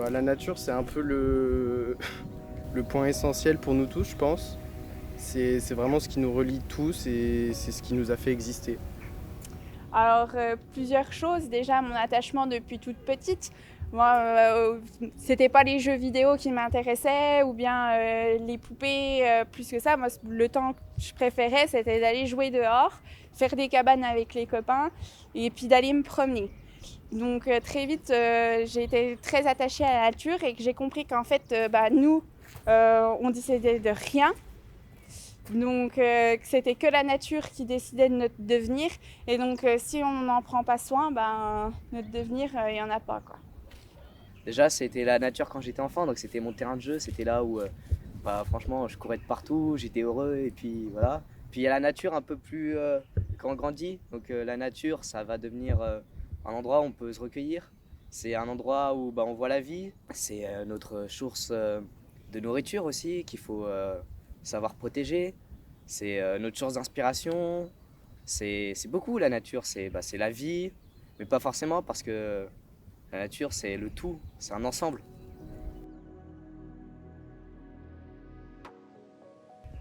La nature, c'est un peu le point essentiel pour nous tous, je pense. C'est vraiment ce qui nous relie tous et c'est ce qui nous a fait exister. Alors, plusieurs choses. Déjà, mon attachement depuis toute petite. Moi, c'était pas les jeux vidéo qui m'intéressaient ou bien les poupées, plus que ça. Moi, le temps que je préférais, c'était d'aller jouer dehors, faire des cabanes avec les copains et puis d'aller me promener. Donc, très vite, j'ai été très attachée à la nature et que j'ai compris qu'en fait, nous, on décidait de rien. Donc que c'était que la nature qui décidait de notre devenir. Et donc si on n'en prend pas soin, notre devenir, il n'y en a pas, quoi. Déjà, c'était la nature quand j'étais enfant, donc c'était mon terrain de jeu, c'était là où franchement je courais de partout, j'étais heureux et puis voilà. Puis il y a la nature un peu plus quand on grandit, donc la nature ça va devenir un endroit où on peut se recueillir. C'est un endroit où on voit la vie, c'est notre source de nourriture aussi qu'il faut savoir protéger, c'est notre source d'inspiration, c'est beaucoup la nature, c'est la vie, mais pas forcément parce que la nature, c'est le tout, c'est un ensemble.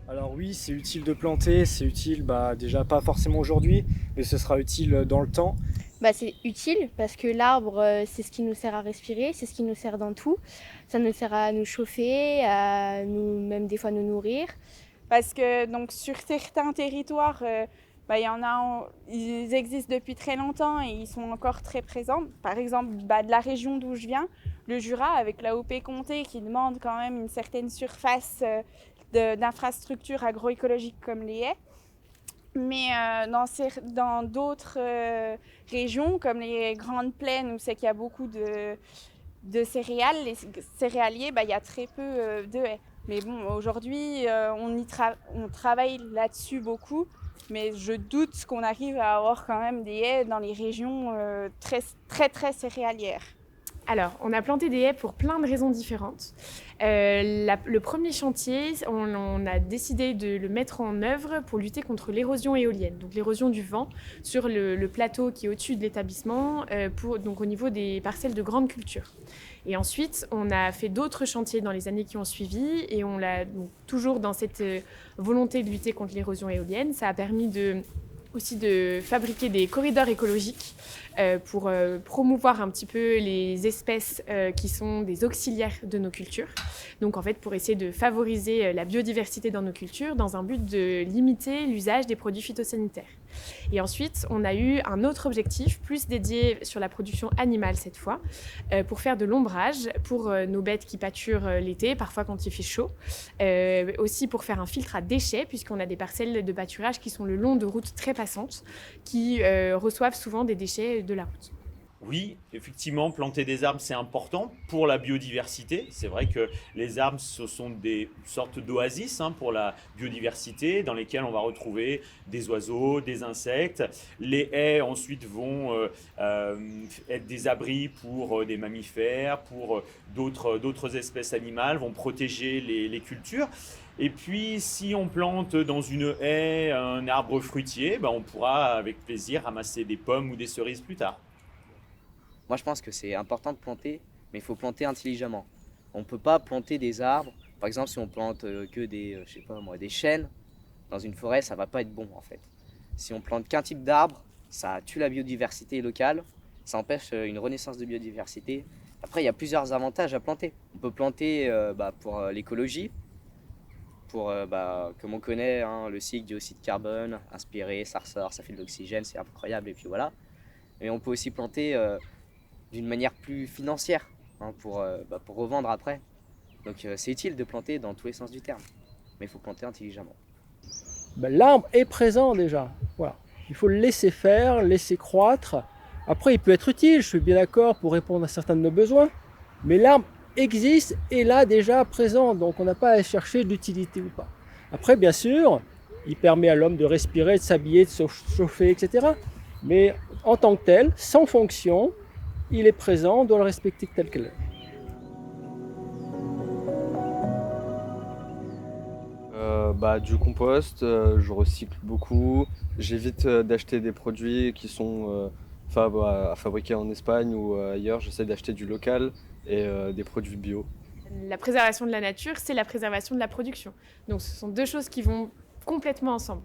Alors oui, c'est utile de planter, c'est utile déjà pas forcément aujourd'hui, mais ce sera utile dans le temps. C'est utile parce que l'arbre, c'est ce qui nous sert à respirer, c'est ce qui nous sert dans tout. Ça nous sert à nous chauffer, à nous, même des fois nous nourrir. Parce que donc sur certains territoires, y en a, ils existent depuis très longtemps et ils sont encore très présents. Par exemple, de la région d'où je viens, le Jura, avec la OP-Comté qui demande quand même une certaine surface d'infrastructures agroécologiques comme les haies. Mais dans d'autres régions, comme les Grandes Plaines, où c'est qu'il y a beaucoup de céréales, les céréaliers, il y a très peu de haies. Mais bon, aujourd'hui, on travaille là-dessus beaucoup, mais je doute qu'on arrive à avoir quand même des haies dans les régions très, très, très céréalières. Alors, on a planté des haies pour plein de raisons différentes. Le premier chantier, on a décidé de le mettre en œuvre pour lutter contre l'érosion éolienne, donc l'érosion du vent sur le plateau qui est au-dessus de l'établissement, donc au niveau des parcelles de grande culture. Et ensuite, on a fait d'autres chantiers dans les années qui ont suivi et on l'a donc, toujours dans cette volonté de lutter contre l'érosion éolienne. Ça a permis aussi de fabriquer des corridors écologiques pour promouvoir un petit peu les espèces qui sont des auxiliaires de nos cultures. Donc en fait pour essayer de favoriser la biodiversité dans nos cultures dans un but de limiter l'usage des produits phytosanitaires. Et ensuite on a eu un autre objectif plus dédié sur la production animale cette fois pour faire de l'ombrage pour nos bêtes qui pâturent l'été, parfois quand il fait chaud. Aussi pour faire un filtre à déchets puisqu'on a des parcelles de pâturage qui sont le long de routes très passantes qui reçoivent souvent des déchets de la route. Oui, effectivement, planter des arbres, c'est important pour la biodiversité. C'est vrai que les arbres, ce sont des sortes d'oasis pour la biodiversité, dans lesquelles on va retrouver des oiseaux, des insectes. Les haies, ensuite, vont être des abris pour des mammifères, pour d'autres espèces animales, vont protéger les cultures. Et puis, si on plante dans une haie un arbre fruitier, on pourra avec plaisir ramasser des pommes ou des cerises plus tard. Moi, je pense que c'est important de planter, mais il faut planter intelligemment. On ne peut pas planter des arbres. Par exemple, si on plante que des chênes dans une forêt, ça ne va pas être bon en fait. Si on plante qu'un type d'arbre, ça tue la biodiversité locale, ça empêche une renaissance de biodiversité. Après, il y a plusieurs avantages à planter. On peut planter pour l'écologie, comme on connaît, le cycle dioxyde de carbone, inspiré, ça ressort, ça fait de l'oxygène, c'est incroyable, et puis voilà. Mais on peut aussi planter d'une manière plus financière pour revendre après. Donc c'est utile de planter dans tous les sens du terme, mais il faut planter intelligemment. L'arbre est présent déjà. Voilà. Il faut le laisser faire, laisser croître. Après, il peut être utile, je suis bien d'accord, pour répondre à certains de nos besoins, mais l'arbre existe et là déjà présent, donc on n'a pas à chercher d'utilité ou pas. Après, bien sûr, il permet à l'homme de respirer, de s'habiller, de se chauffer, etc. Mais en tant que tel, sans fonction, il est présent, on doit le respecter tel quel est. Du compost, je recycle beaucoup. J'évite d'acheter des produits qui sont à fabriquer en Espagne ou ailleurs. J'essaie d'acheter du local et des produits bio. La préservation de la nature, c'est la préservation de la production. Donc ce sont deux choses qui vont complètement ensemble.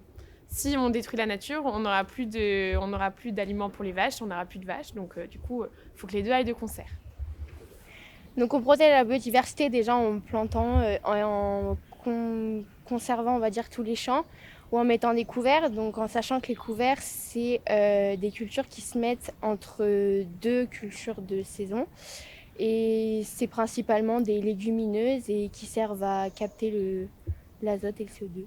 Si on détruit la nature, on n'aura plus d'aliments pour les vaches, on n'aura plus de vaches. Donc du coup, il faut que les deux aillent de concert. Donc on protège la biodiversité déjà en plantant, conservant on va dire tous les champs ou en mettant des couverts. Donc en sachant que les couverts c'est des cultures qui se mettent entre deux cultures de saison. Et c'est principalement des légumineuses et qui servent à capter l'azote et le CO2.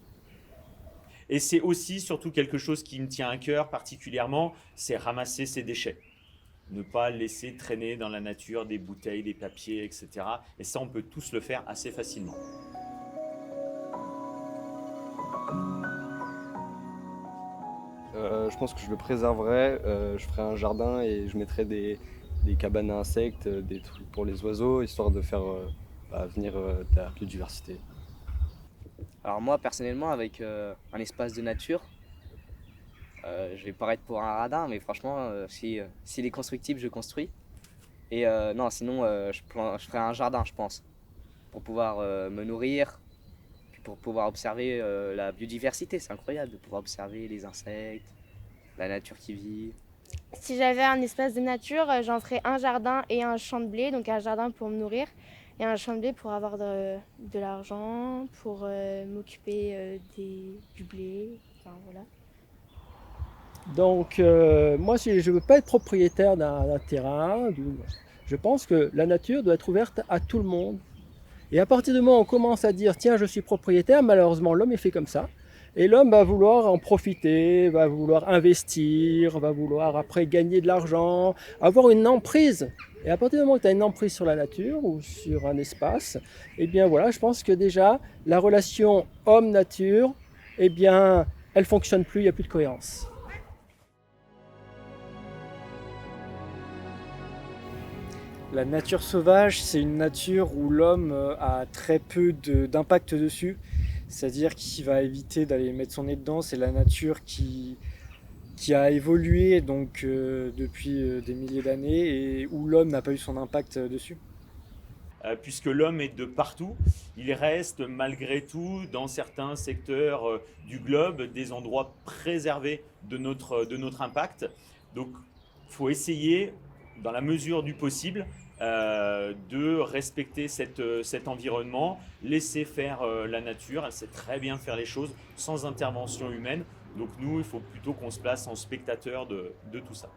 Et c'est aussi surtout quelque chose qui me tient à cœur particulièrement, c'est ramasser ces déchets. Ne pas laisser traîner dans la nature des bouteilles, des papiers, etc. Et ça, on peut tous le faire assez facilement. Je pense que je le préserverais, je ferais un jardin et je mettrais des cabanes à insectes, des trucs pour les oiseaux, histoire de faire venir de la biodiversité. Alors moi, personnellement, avec un espace de nature, je vais paraître pour un radin, mais franchement, s'il est constructible, je construis. Et non, sinon, je ferai un jardin, je pense, pour pouvoir me nourrir, puis pour pouvoir observer la biodiversité. C'est incroyable de pouvoir observer les insectes, la nature qui vit. Si j'avais un espace de nature, j'en ferais un jardin et un champ de blé. Donc un jardin pour me nourrir et un champ de blé pour avoir de l'argent, pour m'occuper du blé. Enfin, voilà. Donc, moi, si je ne veux pas être propriétaire d'un terrain, je pense que la nature doit être ouverte à tout le monde. Et à partir du moment où on commence à dire, tiens, je suis propriétaire, malheureusement, l'homme est fait comme ça. Et l'homme va vouloir en profiter, va vouloir investir, va vouloir après gagner de l'argent, avoir une emprise. Et à partir du moment où tu as une emprise sur la nature ou sur un espace, eh bien voilà, je pense que déjà, la relation homme-nature, eh bien, elle ne fonctionne plus, il n'y a plus de cohérence. La nature sauvage, c'est une nature où l'homme a très peu d'impact dessus. C'est-à-dire qu'il va éviter d'aller mettre son nez dedans. C'est la nature qui a évolué donc, depuis des milliers d'années et où l'homme n'a pas eu son impact dessus. Puisque l'homme est de partout, il reste malgré tout dans certains secteurs du globe des endroits préservés de notre impact. Donc il faut essayer, dans la mesure du possible, de respecter cet environnement, laisser faire la nature. Elle sait très bien faire les choses sans intervention humaine. Donc nous, il faut plutôt qu'on se place en spectateur de tout ça.